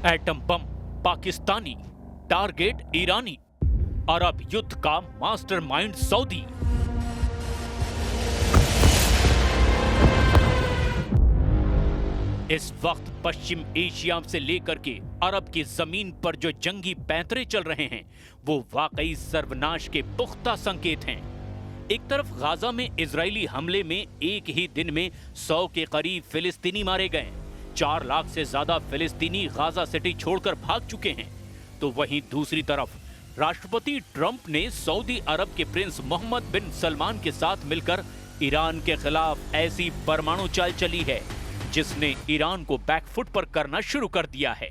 Atom bomb Pakistani, target ईरानी, अरब युद्ध का mastermind Saudi. इस वक्त पश्चिम एशिया से लेकर के अरब की जमीन पर जो जंगी पैंतरे चल रहे हैं वो वाकई सर्वनाश के पुख्ता संकेत हैं। एक तरफ गाजा में इजरायली हमले में एक ही दिन में 100 के करीब फिलिस्तीनी मारे गए, 4 लाख से ज्यादा फिलिस्तीनी गाजा सिटी छोड़कर भाग चुके हैं, तो वहीं दूसरी तरफ राष्ट्रपति ट्रंप ने सऊदी अरब के प्रिंस मोहम्मद बिन सलमान के साथ मिलकर ईरान के खिलाफ ऐसी परमाणु चाल चली है जिसने ईरान को बैकफुट पर करना शुरू कर दिया है।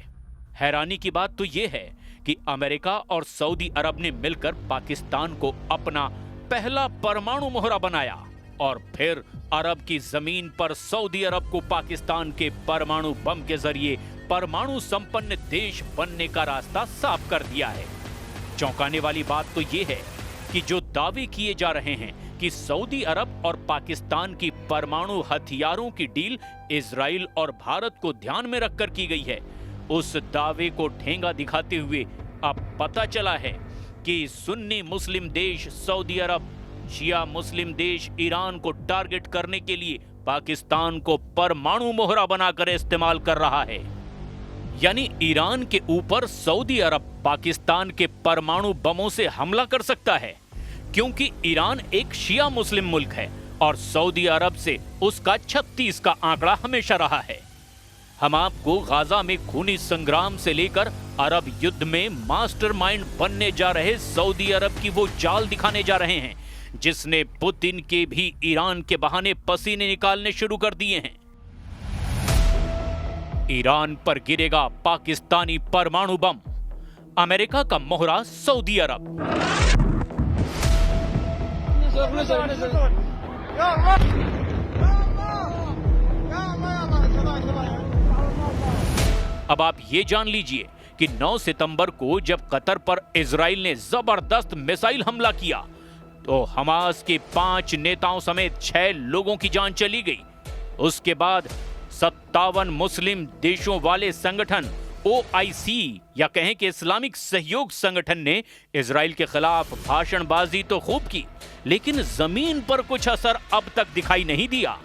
हैरानी की बात तो यह है कि अमेरिका और सऊदी अरब ने मिलकर पाकिस्तान को अपना पहला परमाणु मोहरा बनाया और फिर अरब की जमीन पर सऊदी अरब को पाकिस्तान के परमाणु बम के जरिए परमाणु संपन्न देश बनने का रास्ता साफ कर दिया है। चौंकाने वाली बात तो यह है कि जो दावे किए जा रहे हैं कि सऊदी अरब और पाकिस्तान की परमाणु हथियारों की डील इजराइल और भारत को ध्यान में रखकर की गई है, उस दावे को ठेंगा दिखाते हुए अब पता चला है कि सुन्नी मुस्लिम देश सऊदी अरब शिया मुस्लिम देश ईरान को टारगेट करने के लिए पाकिस्तान को परमाणु मोहरा बनाकर इस्तेमाल कर रहा है। यानी ईरान के ऊपर सऊदी अरब पाकिस्तान के परमाणु बमों से हमला कर सकता है, क्योंकि ईरान एक शिया मुस्लिम मुल्क है और सऊदी अरब से उसका 36 का आंकड़ा हमेशा रहा है। हम आपको गाजा में खूनी संग्राम से लेकर अरब युद्ध में मास्टरमाइंड बनने जा रहे सऊदी अरब की वो चाल दिखाने जा रहे हैं जिसने पुतिन के भी ईरान के बहाने पसीने निकालने शुरू कर दिए हैं। ईरान पर गिरेगा पाकिस्तानी परमाणु बम, अमेरिका का मोहरा सऊदी अरब। अब आप ये जान लीजिए कि 9 सितंबर को जब कतर पर इजराइल ने जबरदस्त मिसाइल हमला किया तो हमास के 5 नेताओं समेत 6 लोगों की जान चली गई। उसके बाद 57 मुस्लिम देशों वाले संगठन OIC या कहें कि इस्लामिक सहयोग संगठन ने इजराइल के खिलाफ भाषणबाजी तो खूब की, लेकिन जमीन पर कुछ असर अब तक दिखाई नहीं दिया।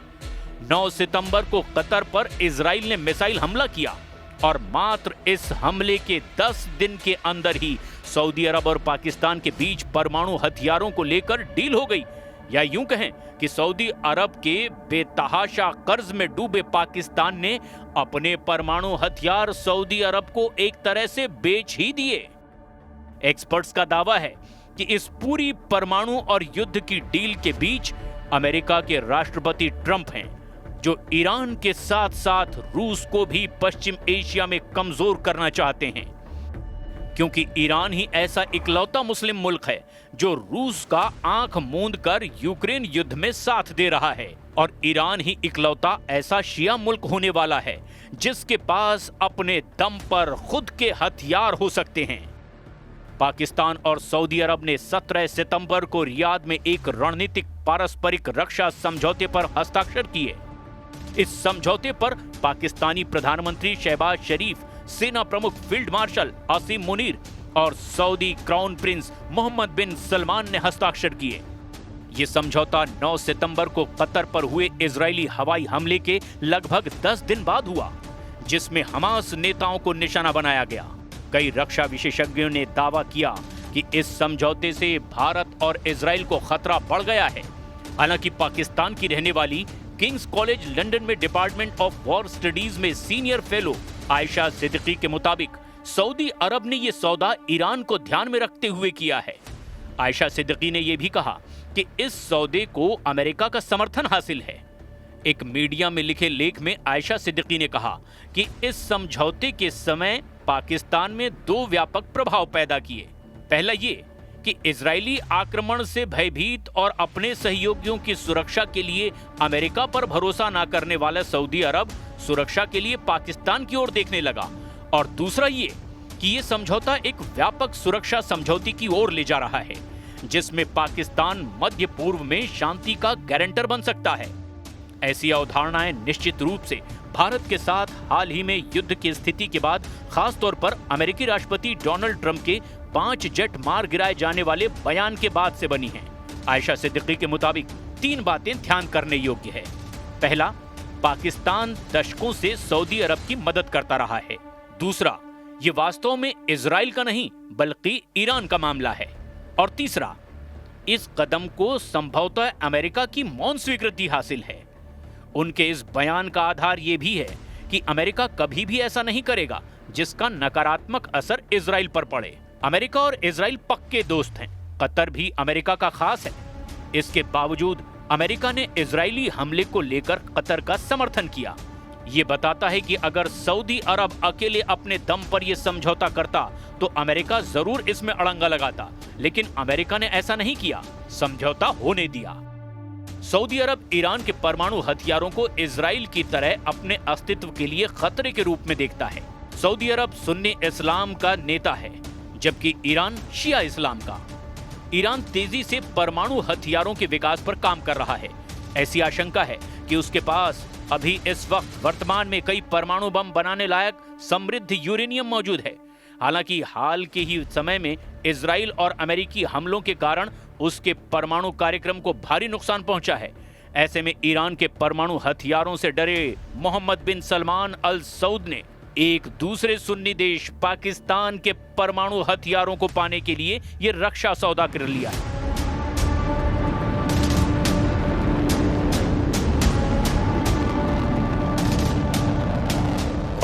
9 सितंबर को कतर पर इजराइल ने मिसाइल हमला किया और मात्र इस हमले के 10 दिन के अंदर ही सऊदी अरब और पाकिस्तान के बीच परमाणु हथियारों को लेकर डील हो गई, या यूं कहें कि सऊदी अरब के बेतहाशा कर्ज में डूबे पाकिस्तान ने अपने परमाणु हथियार सऊदी अरब को एक तरह से बेच ही दिए। एक्सपर्ट्स का दावा है कि इस पूरी परमाणु और युद्ध की डील के बीच अमेरिका के राष्ट्रपति ट्रंप हैं, जो ईरान के साथ साथ रूस को भी पश्चिम एशिया में कमजोर करना चाहते हैं, क्योंकि ईरान ही ऐसा इकलौता मुस्लिम मुल्क है जो रूस का आंख मूंद कर यूक्रेन युद्ध में साथ दे रहा है, और ईरान ही इकलौता ऐसा शिया मुल्क होने वाला है जिसके पास अपने दम पर खुद के हथियार हो सकते हैं। पाकिस्तान और सऊदी अरब ने 17 सितंबर को रियाद में एक रणनीतिक पारस्परिक रक्षा समझौते पर हस्ताक्षर किए। इस समझौते पर पाकिस्तानी प्रधानमंत्री शहबाज शरीफ, सेना प्रमुख फील्ड मार्शल आसिम मुनीर और सऊदी क्राउन प्रिंस मोहम्मद बिन सलमान ने हस्ताक्षर किए। ये समझौता 9 सितंबर को कतर पर हुए इजरायली हवाई हमले के लगभग 10 दिन बाद हुआ, जिसमें हमास नेताओं को निशाना बनाया गया। कई रक्षा विशेषज्ञों ने दावा किया कि इस समझौते से भारत और इजराइल को खतरा बढ़ गया है। हालांकि पाकिस्तान की रहने वाली किंग्स कॉलेज लंदन में डिपार्टमेंट ऑफ वॉर स्टडीज में सीनियर फेलो आयशा सिद्दीकी के मुताबिक सऊदी अरब ने यह सौदा ईरान को ध्यान में रखते हुए किया है। आयशा सिद्दीकी ने यह भी कहा कि इस सौदे को अमेरिका का समर्थन हासिल है। एक मीडिया में लिखे लेख में आयशा सिद्दीकी ने कहा कि इस समझौते के समय पाकिस्तान में 2 व्यापक प्रभाव पैदा किए। पहला ये कि इजरायली आक्रमण से भयभीत और अपने सहयोगियों की सुरक्षा के लिए अमेरिका पर भरोसा न करने वाला सऊदी अरब सुरक्षा के लिए पाकिस्तान की ओर देखने लगा, और दूसरा ये कि ये समझौता एक व्यापक सुरक्षा समझौते की ओर ले जा रहा है जिसमें पाकिस्तान मध्य पूर्व में शांति का गारंटर बन सकता है। ऐसी अवधारणाएं निश्चित रूप से भारत के साथ हाल ही में युद्ध की स्थिति के बाद खास तौर पर अमेरिकी राष्ट्रपति डोनाल्ड ट्रंप के 5 जेट मार गिराए जाने वाले बयान के बाद से बनी हैं। आयशा सिद्दीकी के मुताबिक 3 बातें ध्यान करने योग्य है। पहला, पाकिस्तान दशकों से सऊदी अरब की मदद करता रहा है। दूसरा, ये वास्तव में इजराइल का नहीं बल्कि ईरान का मामला है। और तीसरा, इस कदम को संभवतः अमेरिका की मौन स्वीकृति हासिल है। उनके इस बयान का आधार यह भी है कि अमेरिका कभी भी ऐसा नहीं करेगा जिसका नकारात्मक असर इजराइल पर पड़े। अमेरिका और इजराइल पक्के दोस्त हैं। कतर भी अमेरिका का खास है। इसके बावजूद अमेरिका ने इजरायली हमले को लेकर कतर का समर्थन किया। ये बताता है कि अगर सऊदी अरब अकेले अपने दम पर यह समझौता करता तो अमेरिका जरूर इसमें अड़ंगा लगाता, लेकिन अमेरिका ने ऐसा नहीं किया, समझौता होने दिया। सऊदी अरब ईरान के परमाणु हथियारों को इजराइल की तरह अपने अस्तित्व के लिए खतरे के रूप में देखता है। सऊदी अरब सुन्नी इस्लाम का नेता है, जबकि ईरान शिया इस्लाम का। ईरान तेजी से परमाणु हथियारों के विकास पर काम कर रहा है। ऐसी आशंका है कि उसके पास अभी इस वक्त वर्तमान में कई परमाणु बम बनाने लायक समृद्ध यूरेनियम मौजूद है। हालांकि हाल के ही समय में इजराइल और अमेरिकी हमलों के कारण उसके परमाणु कार्यक्रम को भारी नुकसान पहुंचा है। ऐसे में ईरान के परमाणु हथियारों से डरे मोहम्मद बिन सलमान अल सऊद ने एक दूसरे सुन्नी देश पाकिस्तान के परमाणु हथियारों को पाने के लिए यह रक्षा सौदा कर लिया है।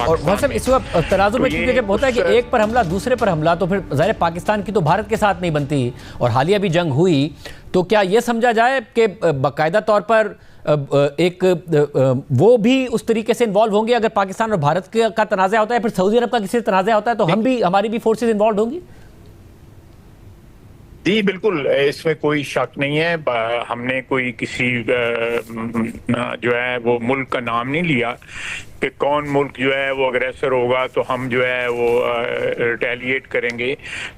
और वैसे इस वक्त तराजू में क्योंकि जब होता है कि एक पर हमला दूसरे पर हमला, तो फिर ज़ाहिर पाकिस्तान की तो भारत के साथ नहीं बनती। और हालिया भी जंग हुई, तो क्या ये समझा जाए कि बाकायदा तौर पर वो भी उस तरीके से इन्वॉल्व होंगे? अगर पाकिस्तान और भारत का तनाज़ा होता है, फिर सऊदी अरब का किसी से तनाज़ा होता है, तो हमारी भी फोर्सेज इन्वॉल्व होंगी? जी बिल्कुल, इसमें कोई शक नहीं है। हमने कोई किसी जो है वो मुल्क का नाम नहीं लिया कि कौन मुल्क जो है वो अग्रेसर होगा तो हम जो है वो रिटेलिएट करेंगे।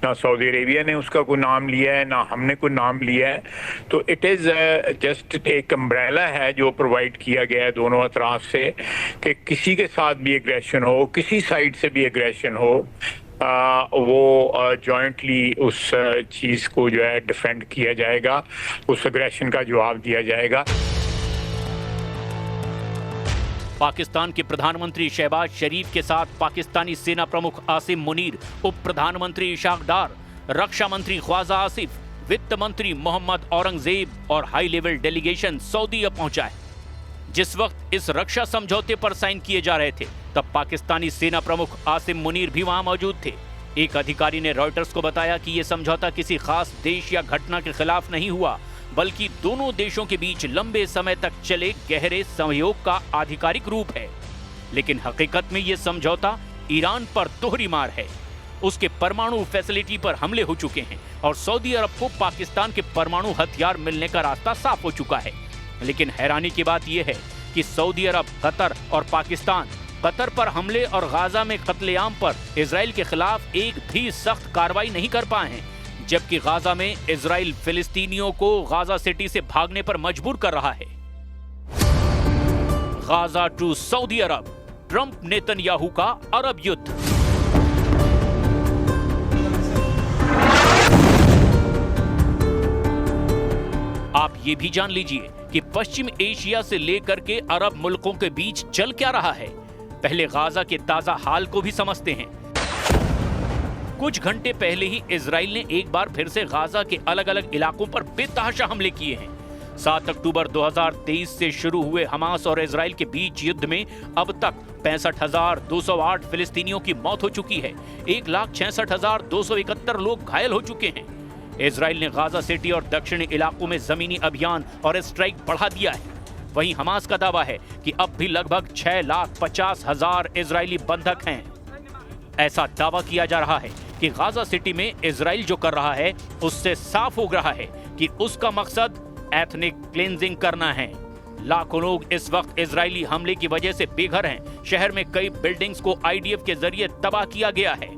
ना सऊदी अरेबिया ने उसका कोई नाम लिया है, ना हमने कोई नाम लिया है। तो इट इज़ जस्ट एक अम्ब्रेला है जो प्रोवाइड किया गया है दोनों अतराफ से कि किसी के साथ भी एग्रेशन हो, किसी साइड से भी एग्रेशन हो, वो जॉइंटली उस चीज़ को जो है डिफेंड किया जाएगा, उस एग्रेशन का जवाब दिया जाएगा। पाकिस्तान के प्रधानमंत्री शहबाज शरीफ के साथ पाकिस्तानी सेना प्रमुख आसिम मुनीर, उप प्रधानमंत्री इशाक डार, रक्षा मंत्री ख्वाजा आसिफ, वित्त मंत्री मोहम्मद औरंगजेब और हाई लेवल डेलीगेशन सऊदी अरब पहुंचा है। जिस वक्त इस रक्षा समझौते पर साइन किए जा रहे थे, तब पाकिस्तानी सेना प्रमुख आसिम मुनीर भी वहां मौजूद थे। एक अधिकारी ने रॉयटर्स को बताया कि यह समझौता किसी खास देश या घटना के खिलाफ नहीं हुआ, बल्कि दोनों देशों के बीच लंबे समय तक चले गहरे सहयोग का आधिकारिक रूप है। लेकिन हकीकत में यह समझौता ईरान पर दोहरी मार है। उसके परमाणु फैसिलिटी पर हमले हो चुके हैं और सऊदी अरब को पाकिस्तान के परमाणु हथियार मिलने का रास्ता साफ हो चुका है। लेकिन हैरानी की बात यह है कि सऊदी अरब, कतर और पाकिस्तान कतर पर हमले और गाजा में कत्लेआम पर इजराइल के खिलाफ एक भी सख्त कार्रवाई नहीं कर पाए हैं, जबकि गाजा में इजराइल फिलिस्तीनियों को गाजा सिटी से भागने पर मजबूर कर रहा है। Gaza to Saudi Arab, Trump Netanyahu का अरब युद्ध। आप ये भी जान लीजिए कि पश्चिम एशिया से लेकर के अरब मुल्कों के बीच चल क्या रहा है। पहले गाजा के ताजा हाल को भी समझते हैं। कुछ घंटे पहले ही इजराइल ने एक बार फिर से गाजा के अलग अलग इलाकों पर बेतहाशा हमले किए हैं। 7 अक्टूबर 2023 से शुरू हुए हमास और इजराइल के बीच युद्ध में अब तक 65,208 फिलिस्तीनियों की मौत हो चुकी है। 1,66,271 लोग घायल हो चुके हैं। इजराइल ने गाजा सिटी और दक्षिणी इलाकों में जमीनी अभियान और स्ट्राइक बढ़ा दिया है। वहीं हमास का दावा है कि अब भी लगभग 6,50,000 इजरायली बंधक हैं। ऐसा दावा किया जा रहा है कि गाजा सिटी में इजराइल जो कर रहा है उससे साफ हो रहा है कि उसका मकसद एथनिक क्लींजिंग करना है। लाखों लोग इस वक्त इजरायली हमले की वजह से बेघर हैं। शहर में कई बिल्डिंग्स को आईडीएफ के जरिए तबाह किया गया है।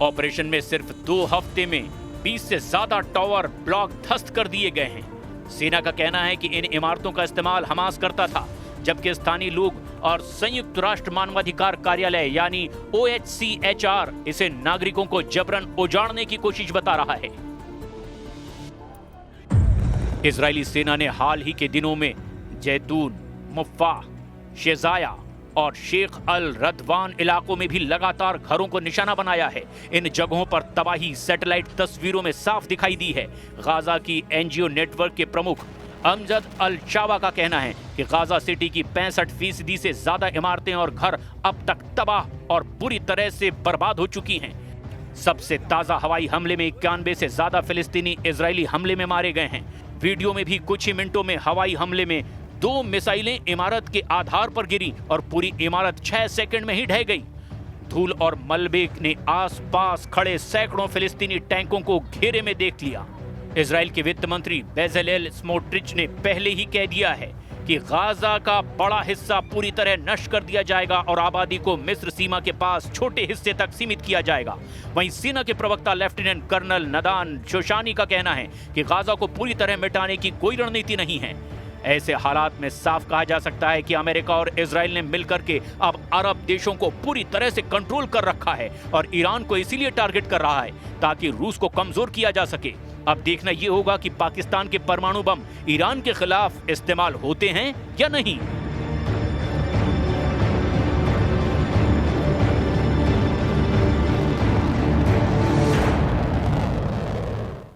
ऑपरेशन में सिर्फ 2 हफ्ते में 20 से ज्यादा टावर ब्लॉक ध्वस्त कर दिए गए हैं। सेना का कहना है कि इन इमारतों का इस्तेमाल हमास करता था, जबकि स्थानीय लोग और संयुक्त राष्ट्र मानवाधिकार कार्यालय यानी OHCHR इसे नागरिकों को जबरन उजाड़ने की कोशिश बता रहा है। इजरायली सेना ने हाल ही के दिनों में जैतून, मुफ्फा, शेजाया और शेख अल रदवान इलाकों में भी लगातार घरों को निशाना बनाया है। इन जगहों पर तबाही सैटेलाइट तस्वीरों में साफ दिखाई दी है। गाजा की NGO नेटवर्क के प्रमुख अमजद अल चावा का कहना है कि गाजा सिटी की 65% से ज्यादा इमारतें और घर अब तक तबाह और बुरी तरह से बर्बाद हो चुकी हैं। सबसे ताजा हवाई हमले में 91 से ज्यादा फिलिस्तीनी इजरायली हमले में मारे गए हैं। वीडियो में भी कुछ ही मिनटों में हवाई हमले में 2 मिसाइलें इमारत के आधार पर गिरी और पूरी इमारत 6 सेकंड में ही ढह गई। धूल और मलबे ने आसपास खड़े सैकड़ों फिलिस्तीनी टैंकों को घेरे में देख लिया। इजराइल के वित्त मंत्री बेज़लेल स्मोट्रिच ने पहले ही कह दिया है कि गाजा का बड़ा हिस्सा पूरी तरह नष्ट कर दिया जाएगा और आबादी को मिस्र सीमा के पास छोटे हिस्से तक सीमित किया जाएगा। वहीं सेना के प्रवक्ता लेफ्टिनेंट कर्नल नदान शोशानी का कहना है कि गाजा को पूरी तरह मिटाने की कोई रणनीति नहीं है। ऐसे हालात में साफ कहा जा सकता है कि अमेरिका और इजराइल ने मिलकर के अब अरब देशों को पूरी तरह से कंट्रोल कर रखा है और ईरान को इसीलिए टारगेट कर रहा है ताकि रूस को कमजोर किया जा सके। अब देखना यह होगा कि पाकिस्तान के परमाणु बम ईरान के खिलाफ इस्तेमाल होते हैं या नहीं।